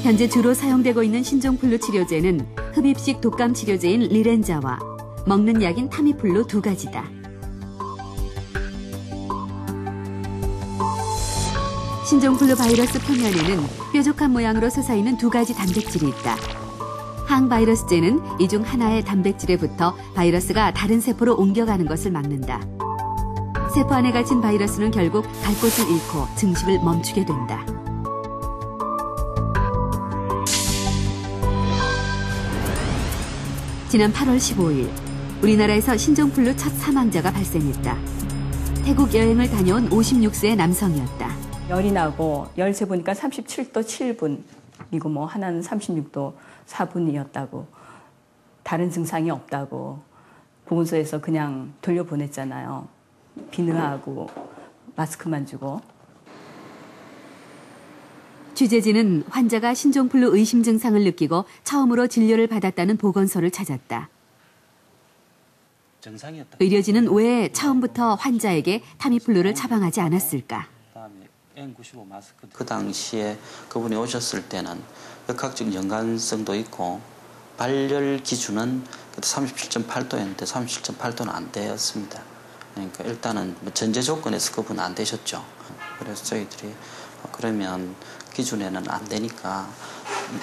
현재 주로 사용되고 있는 신종플루 치료제는 흡입식 독감 치료제인 리렌자와 먹는 약인 타미플루 두 가지다. 신종플루 바이러스 표면에는 뾰족한 모양으로 솟아있는 두 가지 단백질이 있다. 항바이러스제는 이 중 하나의 단백질에 붙어 바이러스가 다른 세포로 옮겨가는 것을 막는다. 세포 안에 갇힌 바이러스는 결국 갈 곳을 잃고 증식을 멈추게 된다. 지난 8월 15일, 우리나라에서 신종플루 첫 사망자가 발생했다. 태국 여행을 다녀온 56세의 남성이었다. 열이 나고 열 재보니까 37도 7분이고 뭐 하나는 36도 4분이었다고, 다른 증상이 없다고 보건소에서 그냥 돌려보냈잖아요. 비누하고 마스크만 주고. 취재진은 환자가 신종플루 의심 증상을 느끼고 처음으로 진료를 받았다는 보건소를 찾았다. 의료진은 왜 처음부터 환자에게 타미플루를 처방하지 않았을까? 그 당시에 그분이 오셨을 때는 역학적 연관성도 있고 발열 기준은 37.8도였는데 37.8도는 안 되었습니다. 그러니까 일단은 전제 조건에서 그분은 안 되셨죠. 그래서 저희들이 그러면 기준에는 안 되니까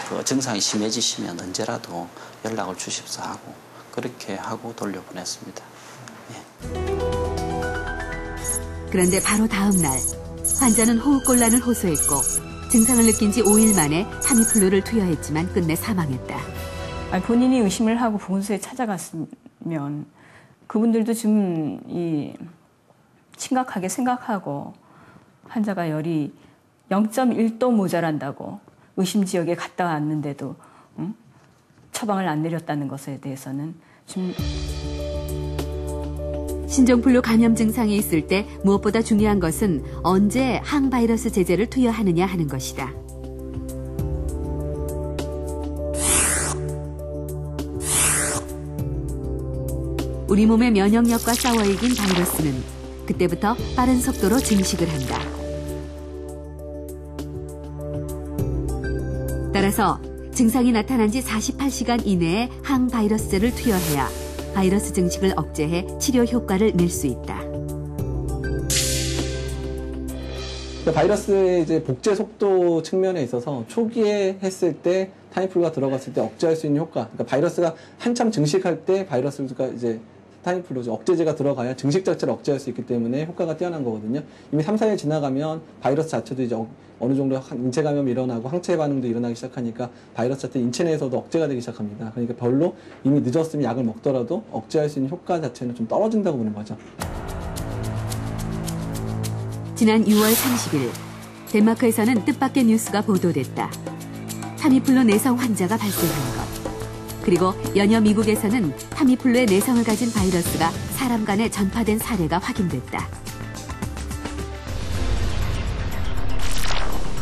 그 증상이 심해지시면 언제라도 연락을 주십사 하고 그렇게 하고 돌려보냈습니다. 예. 그런데 바로 다음 날 환자는 호흡곤란을 호소했고 증상을 느낀 지 5일 만에 타미플루를 투여했지만 끝내 사망했다. 본인이 의심을 하고 보건소에 찾아갔으면 그분들도 좀 심각하게 생각하고 환자가 열이 0.1도 모자란다고 의심 지역에 갔다 왔는데도 처방을 안 내렸다는 것에 대해서는 좀... 신종플루 감염 증상이 있을 때 무엇보다 중요한 것은 언제 항바이러스 제제를 투여하느냐 하는 것이다. 우리 몸의 면역력과 싸워 이긴 바이러스는 그때부터 빠른 속도로 증식을 한다. 따라서 증상이 나타난 지 48시간 이내에 항바이러스제를 투여해야 바이러스 증식을 억제해 치료 효과를 낼 수 있다. 바이러스의 이제 복제 속도 측면에 있어서 초기에 했을 때 타미플루가 들어갔을 때 억제할 수 있는 효과. 그러니까 바이러스가 한참 증식할 때 바이러스가 이제 타미플루 억제제가 들어가야 증식 자체를 억제할 수 있기 때문에 효과가 뛰어난 거거든요. 이미 3, 4일 지나가면 바이러스 자체도 이제 어느 정도 인체 감염이 일어나고 항체 반응도 일어나기 시작하니까 바이러스 자체 인체 내에서도 억제가 되기 시작합니다. 그러니까 별로 이미 늦었으면 약을 먹더라도 억제할 수 있는 효과 자체는 좀 떨어진다고 보는 거죠. 지난 6월 30일 덴마크에서는 뜻밖의 뉴스가 보도됐다. 타미플루 내성 환자가 발생한 것. 그리고 연여 미국에서는 타미플루의 내성을 가진 바이러스가 사람 간에 전파된 사례가 확인됐다.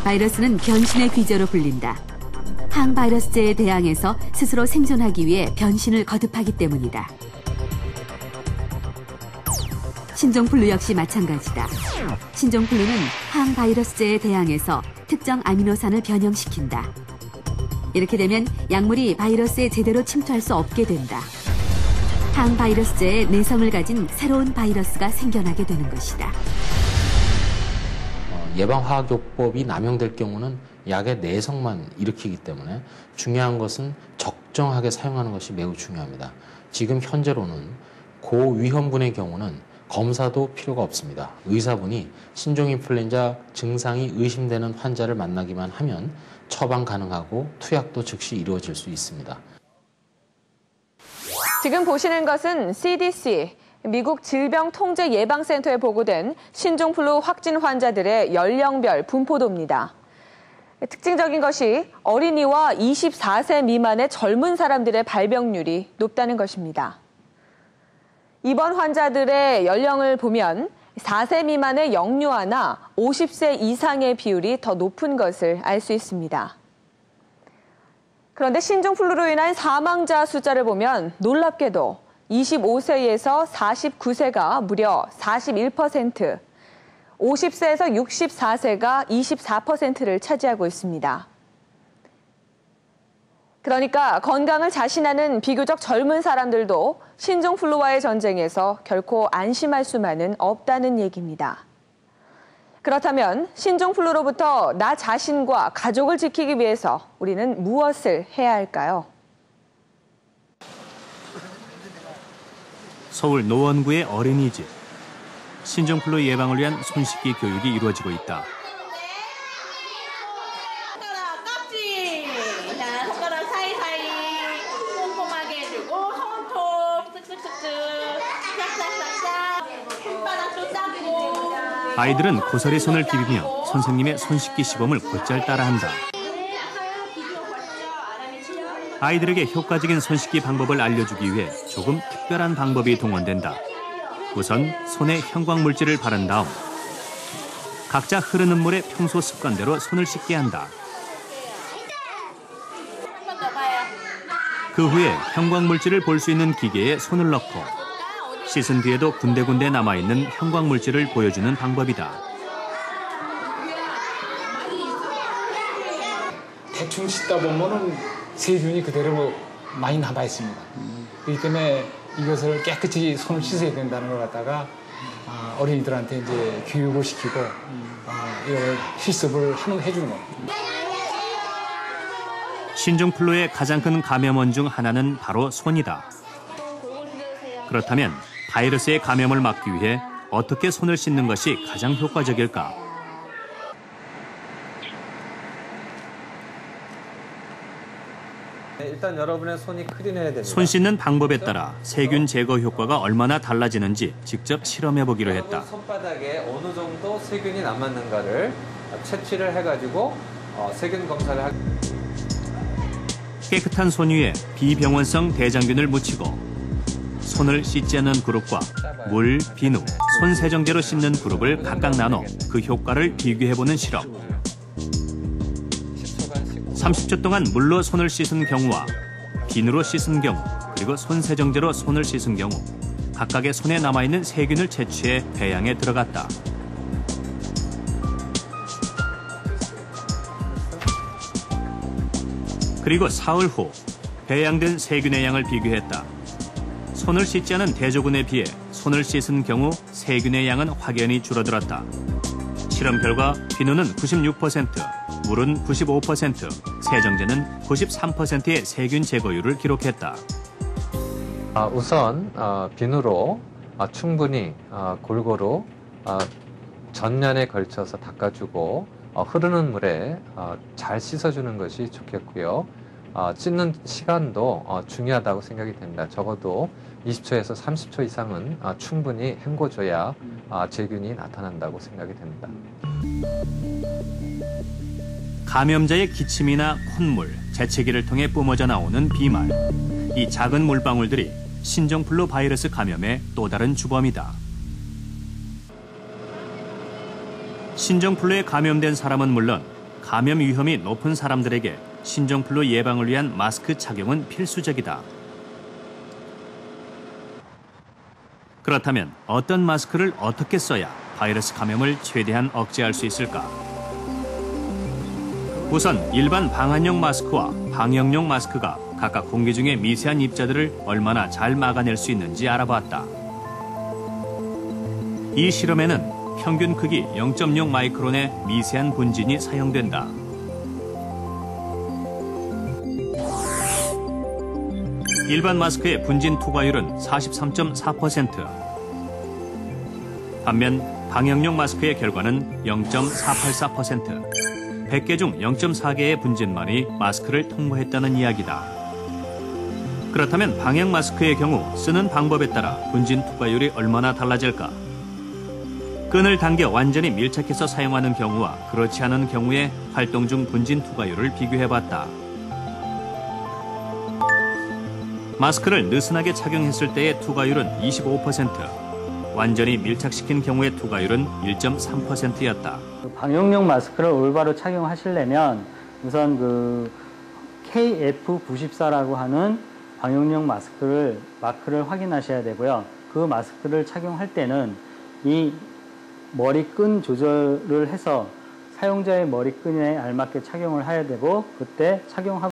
바이러스는 변신의 귀재로 불린다. 항바이러스제에 대항해서 스스로 생존하기 위해 변신을 거듭하기 때문이다. 신종플루 역시 마찬가지다. 신종플루는 항바이러스제에 대항해서 특정 아미노산을 변형시킨다. 이렇게 되면 약물이 바이러스에 제대로 침투할 수 없게 된다. 항바이러스제에 내성을 가진 새로운 바이러스가 생겨나게 되는 것이다. 예방화학요법이 남용될 경우는 약의 내성만 일으키기 때문에 중요한 것은 적정하게 사용하는 것이 매우 중요합니다. 지금 현재로는 고위험군의 경우는 검사도 필요가 없습니다. 의사분이 신종인플루엔자 증상이 의심되는 환자를 만나기만 하면 처방 가능하고 투약도 즉시 이루어질 수 있습니다. 지금 보시는 것은 CDC, 미국 질병통제예방센터에 보고된 신종플루 확진 환자들의 연령별 분포도입니다. 특징적인 것이 어린이와 24세 미만의 젊은 사람들의 발병률이 높다는 것입니다. 입원 환자들의 연령을 보면 4세 미만의 영유아나 50세 이상의 비율이 더 높은 것을 알 수 있습니다. 그런데 신종플루로 인한 사망자 숫자를 보면 놀랍게도 25세에서 49세가 무려 41%, 50세에서 64세가 24%를 차지하고 있습니다. 그러니까 건강을 자신하는 비교적 젊은 사람들도 신종플루와의 전쟁에서 결코 안심할 수만은 없다는 얘기입니다. 그렇다면 신종플루로부터 나 자신과 가족을 지키기 위해서 우리는 무엇을 해야 할까요? 서울 노원구의 어린이집. 신종플루 예방을 위한 손 씻기 교육이 이루어지고 있다. 손가락 깍지. 자, 손가락 사이사이 꼼꼼하게 해주고 손톱 쓱쓱쓱쓱 싹싹싹싹 손바닥도 닦고. 아이들은 고스란히 손을 비비며 선생님의 손 씻기 시범을 곧잘 따라한다. 아이들에게 효과적인 손 씻기 방법을 알려주기 위해 조금 특별한 방법이 동원된다. 우선 손에 형광물질을 바른 다음 각자 흐르는 물에 평소 습관대로 손을 씻게 한다. 그 후에 형광물질을 볼 수 있는 기계에 손을 넣고 씻은 뒤에도 군데군데 남아있는 형광물질을 보여주는 방법이다. 대충 씻다 보면은 세균이 그대로 많이 남아 있습니다. 그렇기 때문에 이것을 깨끗이 손을 씻어야 된다는 걸 갖다가 어린이들한테 이제 교육을 시키고 이걸 실습을 해주는 겁니다. 신종플루의 가장 큰 감염원 중 하나는 바로 손이다. 그렇다면 바이러스의 감염을 막기 위해 어떻게 손을 씻는 것이 가장 효과적일까? 일단 여러분의 손이 크리내야 됩니다. 손 씻는 방법에 따라 세균 제거 효과가 얼마나 달라지는지 직접 실험해 보기로 했다. 손바닥에 어느 정도 세균이 남았는가를 채취를 해가지고 세균 검사를 할. 깨끗한 손 위에 비병원성 대장균을 묻히고 손을 씻지 않는 그룹과 물, 비누, 손 세정제로 씻는 그룹을 각각 나눠 그 효과를 비교해보는 실험. 30초 동안 물로 손을 씻은 경우와 비누로 씻은 경우 그리고 손 세정제로 손을 씻은 경우 각각의 손에 남아있는 세균을 채취해 배양에 들어갔다. 그리고 사흘 후 배양된 세균의 양을 비교했다. 손을 씻지 않은 대조군에 비해 손을 씻은 경우 세균의 양은 확연히 줄어들었다. 실험 결과 비누는 96%, 물은 95%, 세정제는 93%의 세균 제거율을 기록했다. 우선 비누로 충분히 골고루 전면에 걸쳐서 닦아주고 흐르는 물에 잘 씻어주는 것이 좋겠고요. 씻는 시간도 중요하다고 생각이 됩니다. 적어도 20초에서 30초 이상은 충분히 헹궈줘야 세균이 나타난다고 생각이 됩니다. 감염자의 기침이나 콧물, 재채기를 통해 뿜어져 나오는 비말. 이 작은 물방울들이 신종플루 바이러스 감염의 또 다른 주범이다. 신종플루에 감염된 사람은 물론 감염 위험이 높은 사람들에게 신종플루 예방을 위한 마스크 착용은 필수적이다. 그렇다면 어떤 마스크를 어떻게 써야 바이러스 감염을 최대한 억제할 수 있을까? 우선 일반 방한용 마스크와 방역용 마스크가 각각 공기 중의 미세한 입자들을 얼마나 잘 막아낼 수 있는지 알아봤다. 이 실험에는 평균 크기 0.6 마이크론의 미세한 분진이 사용된다. 일반 마스크의 분진 투과율은 43.4%. 반면 방역용 마스크의 결과는 0.484%. 100개 중 0.4개의 분진만이 마스크를 통과했다는 이야기다. 그렇다면 방역 마스크의 경우 쓰는 방법에 따라 분진 투과율이 얼마나 달라질까? 끈을 당겨 완전히 밀착해서 사용하는 경우와 그렇지 않은 경우의 활동 중 분진 투과율을 비교해봤다. 마스크를 느슨하게 착용했을 때의 투과율은 25%, 완전히 밀착시킨 경우의 투과율은 1.3%였다. 방역용 마스크를 올바로 착용하시려면 우선 그 KF94라고 하는 방역용 마크를 확인하셔야 되고요. 그 마스크를 착용할 때는 이 머리끈 조절을 해서 사용자의 머리끈에 알맞게 착용을 해야 되고 그때 착용하고